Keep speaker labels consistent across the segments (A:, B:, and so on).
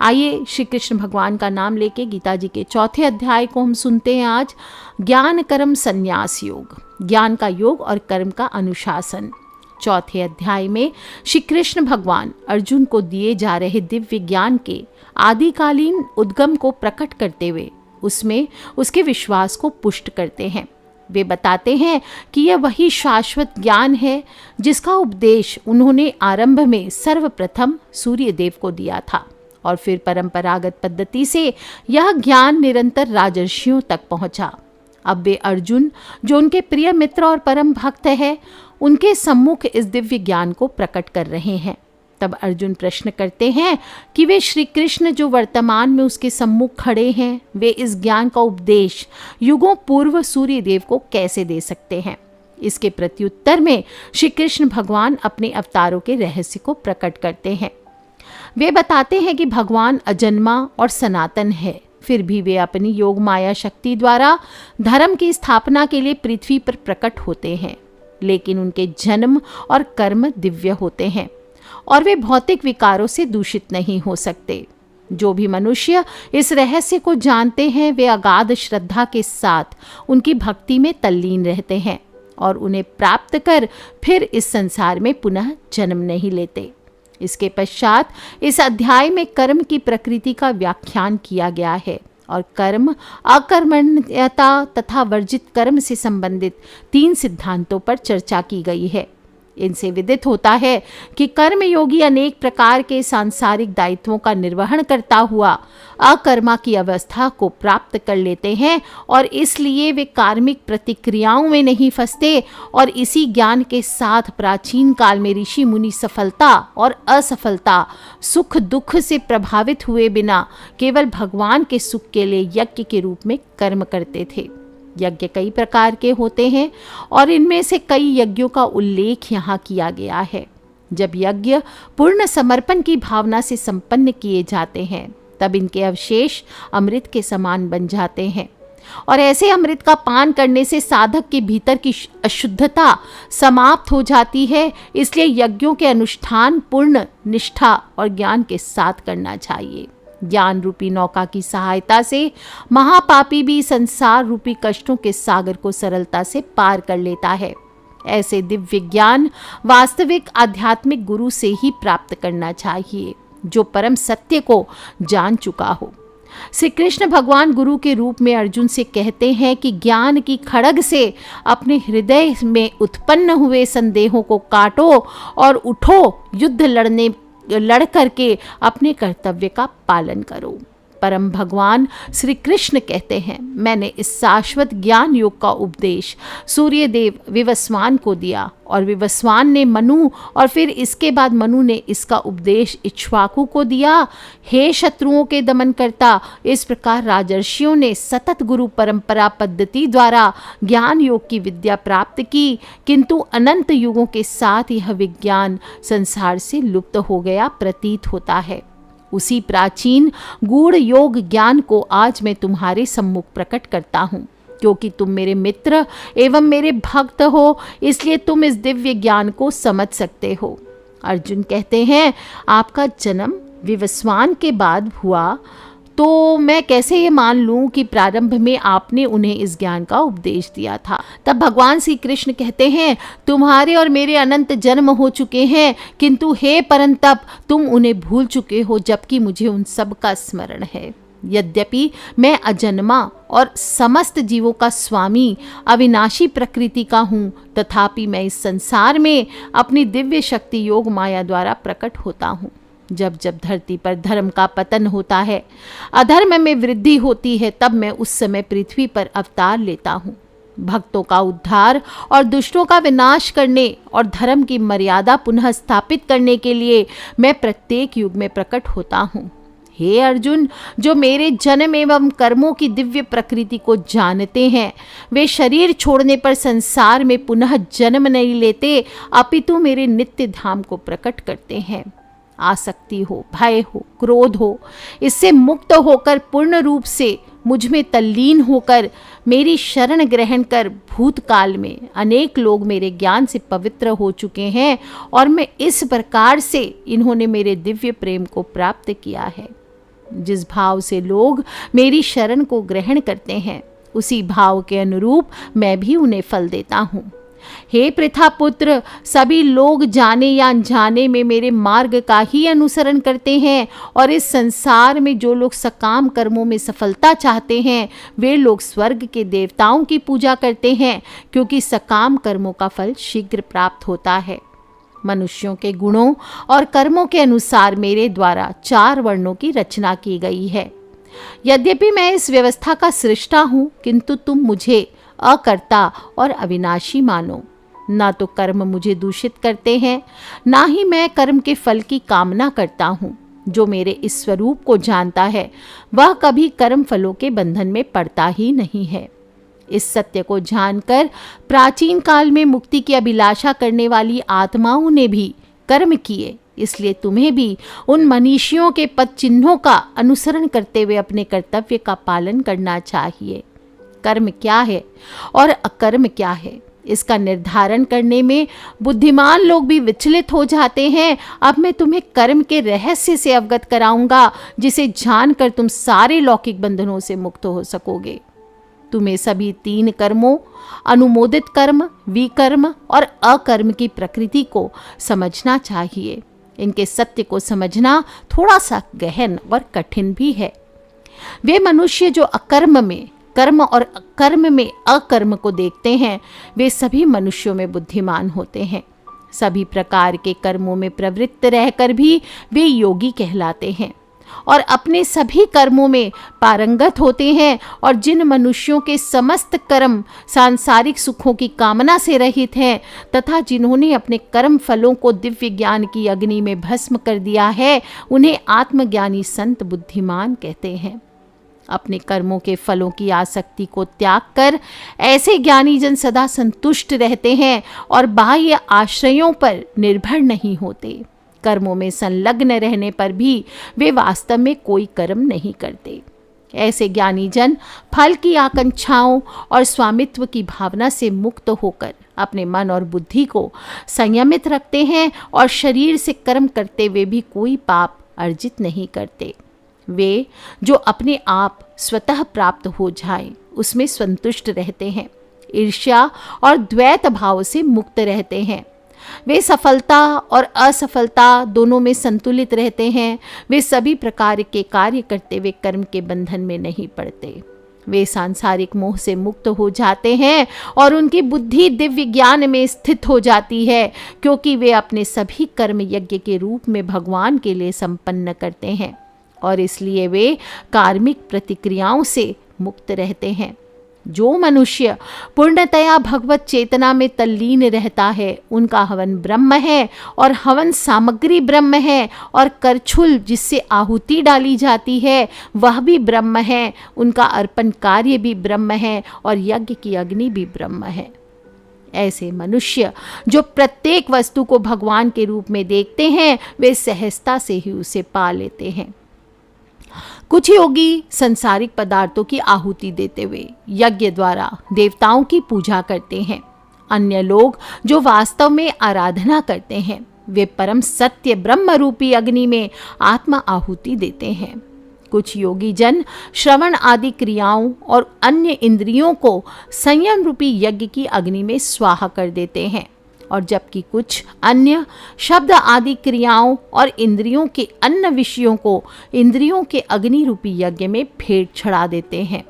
A: आइए श्री कृष्ण भगवान का नाम लेके गीता जी के 4थे अध्याय को हम सुनते हैं आज। ज्ञान कर्म संन्यास योग, ज्ञान का योग और कर्म का अनुशासन। 4थे अध्याय में श्री कृष्ण भगवान अर्जुन को दिए जा रहे दिव्य ज्ञान के आदिकालीन उद्गम को प्रकट करते हुए उसमें उसके विश्वास को पुष्ट करते हैं। वे बताते हैं कि यह वही शाश्वत ज्ञान है जिसका उपदेश उन्होंने आरंभ में सर्वप्रथम सूर्य देव को दिया था और फिर परंपरागत पद्धति से यह ज्ञान निरंतर राजर्षियों तक पहुंचा। अब वे अर्जुन, जो उनके प्रिय मित्र और परम भक्त है, उनके सम्मुख इस दिव्य ज्ञान को प्रकट कर रहे हैं। तब अर्जुन प्रश्न करते हैं कि वे श्री कृष्ण जो वर्तमान में उसके सम्मुख खड़े हैं, वे इस ज्ञान का उपदेश युगों पूर्व सूर्य देव को कैसे दे सकते हैं। इसके प्रत्युत्तर में श्री कृष्ण भगवान अपने अवतारों के रहस्य को प्रकट करते हैं। वे बताते हैं कि भगवान अजन्मा और सनातन है, फिर भी वे अपनी योग माया शक्ति द्वारा धर्म की स्थापना के लिए पृथ्वी पर प्रकट होते हैं, लेकिन उनके जन्म और कर्म दिव्य होते हैं और वे भौतिक विकारों से दूषित नहीं हो सकते। जो भी मनुष्य इस रहस्य को जानते हैं, वे अगाध श्रद्धा के साथ उनकी भक्ति में तल्लीन रहते हैं और उन्हें प्राप्त कर फिर इस संसार में पुनः जन्म नहीं लेते। इसके पश्चात इस अध्याय में कर्म की प्रकृति का व्याख्यान किया गया है और कर्म, अकर्मण्यता तथा वर्जित कर्म से संबंधित 3 सिद्धांतों पर चर्चा की गई है। इनसे विदित होता है कि कर्मयोगी अनेक प्रकार के सांसारिक दायित्वों का निर्वहन करता हुआ अकर्मा की अवस्था को प्राप्त कर लेते हैं और इसलिए वे कार्मिक प्रतिक्रियाओं में नहीं फंसते और इसी ज्ञान के साथ प्राचीन काल में ऋषि मुनि सफलता और असफलता, सुख दुख से प्रभावित हुए बिना केवल भगवान के सुख के लिए यज्ञ के रूप में कर्म करते थे। यज्ञ कई प्रकार के होते हैं और इनमें से कई यज्ञों का उल्लेख यहाँ किया गया है। जब यज्ञ पूर्ण समर्पण की भावना से संपन्न किए जाते हैं, तब इनके अवशेष अमृत के समान बन जाते हैं और ऐसे अमृत का पान करने से साधक के भीतर की अशुद्धता समाप्त हो जाती है। इसलिए यज्ञों के अनुष्ठान पूर्ण निष्ठा और ज्ञान के साथ करना चाहिए। ज्ञान रूपी नौका की सहायता से महापापी भी संसार रूपी कष्टों के सागर को सरलता से पार कर लेता है। ऐसे दिव्य ज्ञान वास्तविक आध्यात्मिक गुरु से ही प्राप्त करना चाहिए, जो परम सत्य को जान चुका हो। श्री कृष्ण भगवान गुरु के रूप में अर्जुन से कहते हैं कि ज्ञान की खड़ग से अपने हृदय में उत्पन्न हुए संदेहों को काटो और उठो, युद्ध लड़ करके अपने कर्तव्य का पालन करो। परम भगवान श्री कृष्ण कहते हैं, मैंने इस शाश्वत ज्ञान योग का उपदेश सूर्य देव विवस्वान को दिया और विवस्वान ने मनु और फिर इसके बाद मनु ने इसका उपदेश इक्ष्वाकु को दिया। हे शत्रुओं के दमन करता, इस प्रकार राजर्षियों ने सतत गुरु परंपरा पद्धति द्वारा ज्ञान योग की विद्या प्राप्त की, किंतु अनंत युगों के साथ यह विज्ञान संसार से लुप्त हो गया प्रतीत होता है। उसी प्राचीन गूढ़ योग ज्ञान को आज मैं तुम्हारे सम्मुख प्रकट करता हूँ, क्योंकि तुम मेरे मित्र एवं मेरे भक्त हो, इसलिए तुम इस दिव्य ज्ञान को समझ सकते हो। अर्जुन कहते हैं, आपका जन्म विवस्वान के बाद हुआ, तो मैं कैसे ये मान लूं कि प्रारंभ में आपने उन्हें इस ज्ञान का उपदेश दिया था। तब भगवान श्री कृष्ण कहते हैं, तुम्हारे और मेरे अनंत जन्म हो चुके हैं, किंतु हे परंतप तुम उन्हें भूल चुके हो, जबकि मुझे उन सब का स्मरण है। यद्यपि मैं अजन्मा और समस्त जीवों का स्वामी अविनाशी प्रकृति का हूँ, तथापि मैं इस संसार में अपनी दिव्य शक्ति योग माया द्वारा प्रकट होता हूँ। जब जब धरती पर धर्म का पतन होता है, अधर्म में वृद्धि होती है, तब मैं उस समय पृथ्वी पर अवतार लेता हूँ। भक्तों का उद्धार और दुष्टों का विनाश करने और धर्म की मर्यादा पुनः स्थापित करने के लिए मैं प्रत्येक युग में प्रकट होता हूँ। हे अर्जुन, जो मेरे जन्म एवं कर्मों की दिव्य प्रकृति को जानते हैं, वे शरीर छोड़ने पर संसार में पुनः जन्म नहीं लेते, अपितु मेरे नित्य धाम को प्रकट करते हैं। आसक्ति हो, भय हो, क्रोध हो, इससे मुक्त होकर पूर्ण रूप से मुझ में तल्लीन होकर मेरी शरण ग्रहण कर भूतकाल में अनेक लोग मेरे ज्ञान से पवित्र हो चुके हैं और मैं इस प्रकार से इन्होंने मेरे दिव्य प्रेम को प्राप्त किया है। जिस भाव से लोग मेरी शरण को ग्रहण करते हैं, उसी भाव के अनुरूप मैं भी उन्हें फल देता हूँ। हे पृथा पुत्र, सभी लोग जाने या अनजाने में मेरे मार्ग का ही अनुसरण करते हैं, और इस संसार में जो लोग सकाम कर्मों में सफलता चाहते हैं, वे लोग स्वर्ग के देवताओं की पूजा करते हैं, क्योंकि सकाम कर्मों का फल शीघ्र प्राप्त होता है। मनुष्यों के गुणों और कर्मों के अनुसार मेरे द्वारा 4 वर्णों की रचना की गई है। यद्यपि मैं इस व्यवस्था का सृष्टा हूँ, किंतु तुम मुझे अकर्ता और अविनाशी मानो। ना तो कर्म मुझे दूषित करते हैं, ना ही मैं कर्म के फल की कामना करता हूँ। जो मेरे इस स्वरूप को जानता है, वह कभी कर्म फलों के बंधन में पड़ता ही नहीं है। इस सत्य को जानकर प्राचीन काल में मुक्ति की अभिलाषा करने वाली आत्माओं ने भी कर्म किए। इसलिए तुम्हें भी उन मनीषियों के पद चिन्हों का अनुसरण करते हुए अपने कर्तव्य का पालन करना चाहिए। कर्म क्या है और अकर्म क्या है, इसका निर्धारण करने में बुद्धिमान लोग भी विचलित हो जाते हैं। अब मैं तुम्हें कर्म के रहस्य से अवगत कराऊंगा, जिसे जानकर तुम सारे लौकिक बंधनों से मुक्त हो सकोगे। तुम्हें सभी 3 कर्मों, अनुमोदित कर्म, विकर्म और अकर्म की प्रकृति को समझना चाहिए। इनके सत्य को समझना थोड़ा सा गहन और कठिन भी है। वे मनुष्य जो अकर्म में कर्म और कर्म में अकर्म को देखते हैं, वे सभी मनुष्यों में बुद्धिमान होते हैं। सभी प्रकार के कर्मों में प्रवृत्त रहकर भी वे योगी कहलाते हैं और अपने सभी कर्मों में पारंगत होते हैं। और जिन मनुष्यों के समस्त कर्म सांसारिक सुखों की कामना से रहित हैं तथा जिन्होंने अपने कर्म फलों को दिव्य ज्ञान की अग्नि में भस्म कर दिया है, उन्हें आत्मज्ञानी संत बुद्धिमान कहते हैं। अपने कर्मों के फलों की आसक्ति को त्याग कर ऐसे ज्ञानी जन सदा संतुष्ट रहते हैं और बाह्य आश्रयों पर निर्भर नहीं होते। कर्मों में संलग्न रहने पर भी वे वास्तव में कोई कर्म नहीं करते। ऐसे ज्ञानी जन फल की आकांक्षाओं और स्वामित्व की भावना से मुक्त होकर अपने मन और बुद्धि को संयमित रखते हैं और शरीर से कर्म करते हुए भी कोई पाप अर्जित नहीं करते। वे जो अपने आप स्वतः प्राप्त हो जाएं, उसमें संतुष्ट रहते हैं। ईर्ष्या और द्वैत भाव से मुक्त रहते हैं। वे सफलता और असफलता दोनों में संतुलित रहते हैं। वे सभी प्रकार के कार्य करते हुए कर्म के बंधन में नहीं पड़ते। वे सांसारिक मोह से मुक्त हो जाते हैं और उनकी बुद्धि दिव्य ज्ञान में स्थित हो जाती है, क्योंकि वे अपने सभी कर्म यज्ञ के रूप में भगवान के लिए संपन्न करते हैं और इसलिए वे कार्मिक प्रतिक्रियाओं से मुक्त रहते हैं। जो मनुष्य पूर्णतया भगवत चेतना में तल्लीन रहता है, उनका हवन ब्रह्म है और हवन सामग्री ब्रह्म है, और करछुल जिससे आहुति डाली जाती है वह भी ब्रह्म है। उनका अर्पण कार्य भी ब्रह्म है और यज्ञ की अग्नि भी ब्रह्म है। ऐसे मनुष्य जो प्रत्येक वस्तु को भगवान के रूप में देखते हैं, वे सहजता से ही उसे पा लेते हैं। कुछ योगी संसारिक पदार्थों की आहुति देते हुए यज्ञ द्वारा देवताओं की पूजा करते हैं। अन्य लोग जो वास्तव में आराधना करते हैं, वे परम सत्य ब्रह्म रूपी अग्नि में आत्मा आहुति देते हैं। कुछ योगी जन श्रवण आदि क्रियाओं और अन्य इंद्रियों को संयम रूपी यज्ञ की अग्नि में स्वाहा कर देते हैं, और जबकि कुछ अन्य शब्द आदि क्रियाओं और इंद्रियों के अन्य विषयों को इंद्रियों के अग्नि रूपी यज्ञ में फेंट चढ़ा देते हैं।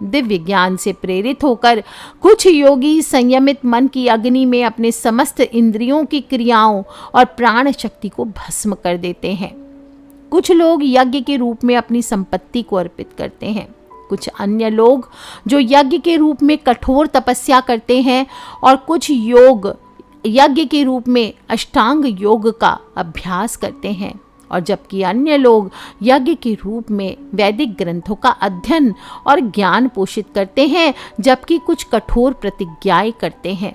A: दिव्य ज्ञान से प्रेरित होकर कुछ योगी संयमित मन की अग्नि में अपने समस्त इंद्रियों की क्रियाओं और प्राण शक्ति को भस्म कर देते हैं। कुछ लोग यज्ञ के रूप में अपनी संपत्ति को अर्पित करते हैं। कुछ अन्य लोग जो यज्ञ के रूप में कठोर तपस्या करते हैं, और कुछ योग यज्ञ के रूप में अष्टांग योग का अभ्यास करते हैं, और जबकि अन्य लोग यज्ञ के रूप में वैदिक ग्रंथों का अध्ययन और ज्ञान पोषित करते हैं, जबकि कुछ कठोर प्रतिज्ञाएं करते हैं।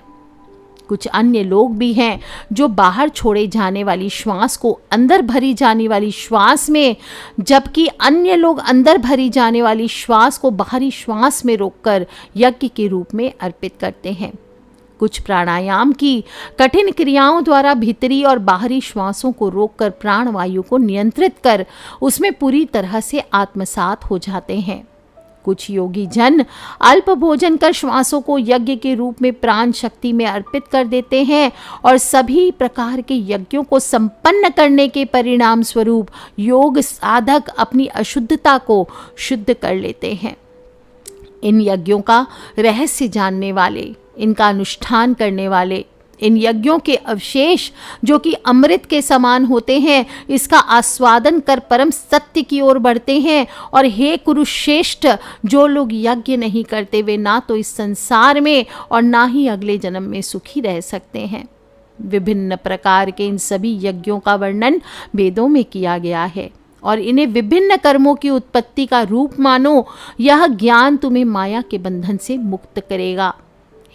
A: कुछ अन्य लोग भी हैं जो बाहर छोड़े जाने वाली श्वास को अंदर भरी जाने वाली श्वास में, जबकि अन्य लोग अंदर भरी जाने वाली श्वास को बाहरी श्वास में रोककर यज्ञ के रूप में अर्पित करते हैं। कुछ प्राणायाम की कठिन क्रियाओं द्वारा भीतरी और बाहरी श्वासों को रोककर प्राणवायु को नियंत्रित कर उसमें पूरी तरह से आत्मसात हो जाते हैं। कुछ योगी जन अल्प भोजन कर श्वासों को यज्ञ के रूप में प्राण शक्ति में अर्पित कर देते हैं और सभी प्रकार के यज्ञों को संपन्न करने के परिणाम स्वरूप योग साधक अपनी अशुद्धता को शुद्ध कर लेते हैं। इन यज्ञों का रहस्य जानने वाले, इनका अनुष्ठान करने वाले, इन यज्ञों के अवशेष जो कि अमृत के समान होते हैं, इसका आस्वादन कर परम सत्य की ओर बढ़ते हैं। और हे कुरुश्रेष्ठ, जो लोग यज्ञ नहीं करते वे ना तो इस संसार में और ना ही अगले जन्म में सुखी रह सकते हैं। विभिन्न प्रकार के इन सभी यज्ञों का वर्णन वेदों में किया गया है और इन्हें विभिन्न कर्मों की उत्पत्ति का रूप मानो। यह ज्ञान तुम्हें माया के बंधन से मुक्त करेगा।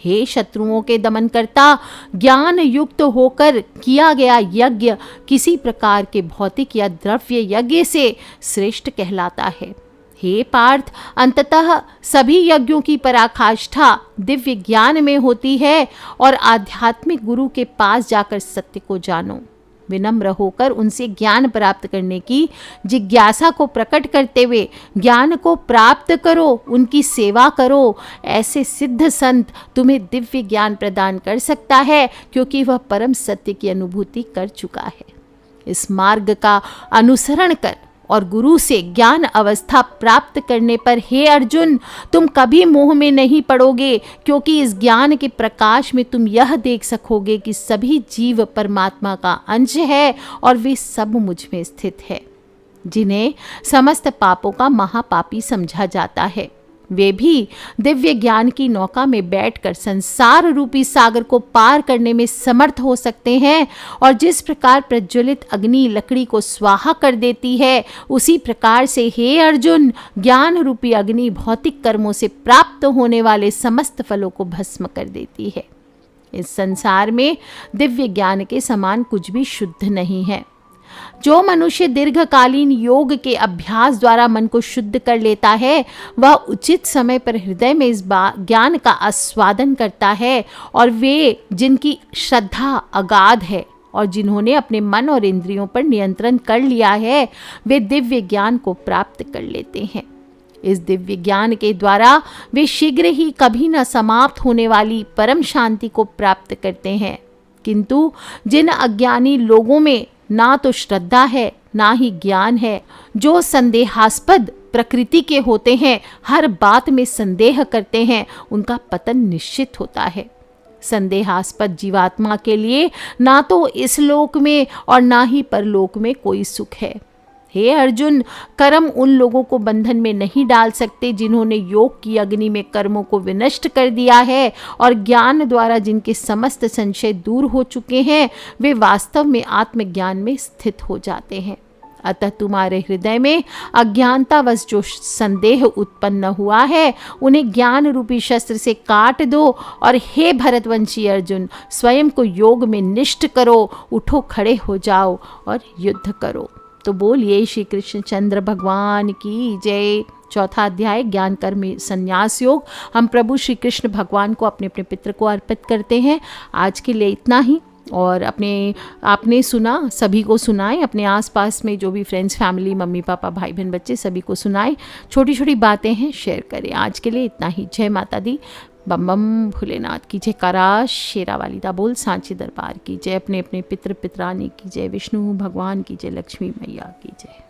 A: हे शत्रुओं के दमनकर्ता, ज्ञान युक्त होकर किया गया यज्ञ किसी प्रकार के भौतिक या द्रव्य यज्ञ से श्रेष्ठ कहलाता है। हे पार्थ, अंततः सभी यज्ञों की पराकाष्ठा दिव्य ज्ञान में होती है और आध्यात्मिक गुरु के पास जाकर सत्य को जानो। विनम्र होकर उनसे ज्ञान प्राप्त करने की जिज्ञासा को प्रकट करते हुए ज्ञान को प्राप्त करो, उनकी सेवा करो। ऐसे सिद्ध संत तुम्हें दिव्य ज्ञान प्रदान कर सकता है, क्योंकि वह परम सत्य की अनुभूति कर चुका है। इस मार्ग का अनुसरण कर और गुरु से ज्ञान अवस्था प्राप्त करने पर हे अर्जुन, तुम कभी मोह में नहीं पड़ोगे, क्योंकि इस ज्ञान के प्रकाश में तुम यह देख सकोगे कि सभी जीव परमात्मा का अंश है और वे सब मुझ में स्थित है। जिन्हें समस्त पापों का महापापी समझा जाता है, वे भी दिव्य ज्ञान की नौका में बैठकर संसार रूपी सागर को पार करने में समर्थ हो सकते हैं। और जिस प्रकार प्रज्वलित अग्नि लकड़ी को स्वाहा कर देती है, उसी प्रकार से हे अर्जुन, ज्ञान रूपी अग्नि भौतिक कर्मों से प्राप्त होने वाले समस्त फलों को भस्म कर देती है। इस संसार में दिव्य ज्ञान के समान कुछ भी शुद्ध नहीं है। जो मनुष्य दीर्घकालीन योग के अभ्यास द्वारा मन को शुद्ध कर लेता है, वह उचित समय पर हृदय में इस ज्ञान का आस्वादन करता है। और वे जिनकी श्रद्धा अगाध है और जिन्होंने अपने मन और इंद्रियों पर नियंत्रण कर लिया है, वे दिव्य ज्ञान को प्राप्त कर लेते हैं। इस दिव्य ज्ञान के द्वारा वे शीघ्र ही कभी न समाप्त होने वाली परम शांति को प्राप्त करते हैं। किंतु जिन अज्ञानी लोगों में ना तो श्रद्धा है ना ही ज्ञान है, जो संदेहास्पद प्रकृति के होते हैं, हर बात में संदेह करते हैं, उनका पतन निश्चित होता है। संदेहास्पद जीवात्मा के लिए ना तो इस लोक में और ना ही परलोक में कोई सुख है। हे अर्जुन, कर्म उन लोगों को बंधन में नहीं डाल सकते जिन्होंने योग की अग्नि में कर्मों को विनष्ट कर दिया है, और ज्ञान द्वारा जिनके समस्त संशय दूर हो चुके हैं, वे वास्तव में आत्मज्ञान में स्थित हो जाते हैं। अतः तुम्हारे हृदय में अज्ञानतावश जो संदेह उत्पन्न हुआ है, उन्हें ज्ञान रूपी शस्त्र से काट दो। और हे भरतवंशी अर्जुन, स्वयं को योग में निष्ठ करो, उठो, खड़े हो जाओ और युद्ध करो। तो बोलिए श्री कृष्ण चंद्र भगवान की जय। चौथा अध्याय ज्ञान कर्म संन्यास योग हम प्रभु श्री कृष्ण भगवान को अपने अपने पितृ को अर्पित करते हैं। आज के लिए इतना ही। और आपने सुना, सभी को सुनाएं, अपने आसपास में जो भी फ्रेंड्स, फैमिली, मम्मी पापा, भाई बहन, बच्चे, सभी को सुनाएं। छोटी छोटी बातें हैं, शेयर करें। आज के लिए इतना ही। जय माता दी। बम बम भोलेनाथ की जय। कराश शेरावाली दा बोल सांची दरबार की जय। अपने अपने पितृ पितरानी की जय। विष्णु भगवान की जय। लक्ष्मी मैया की जय।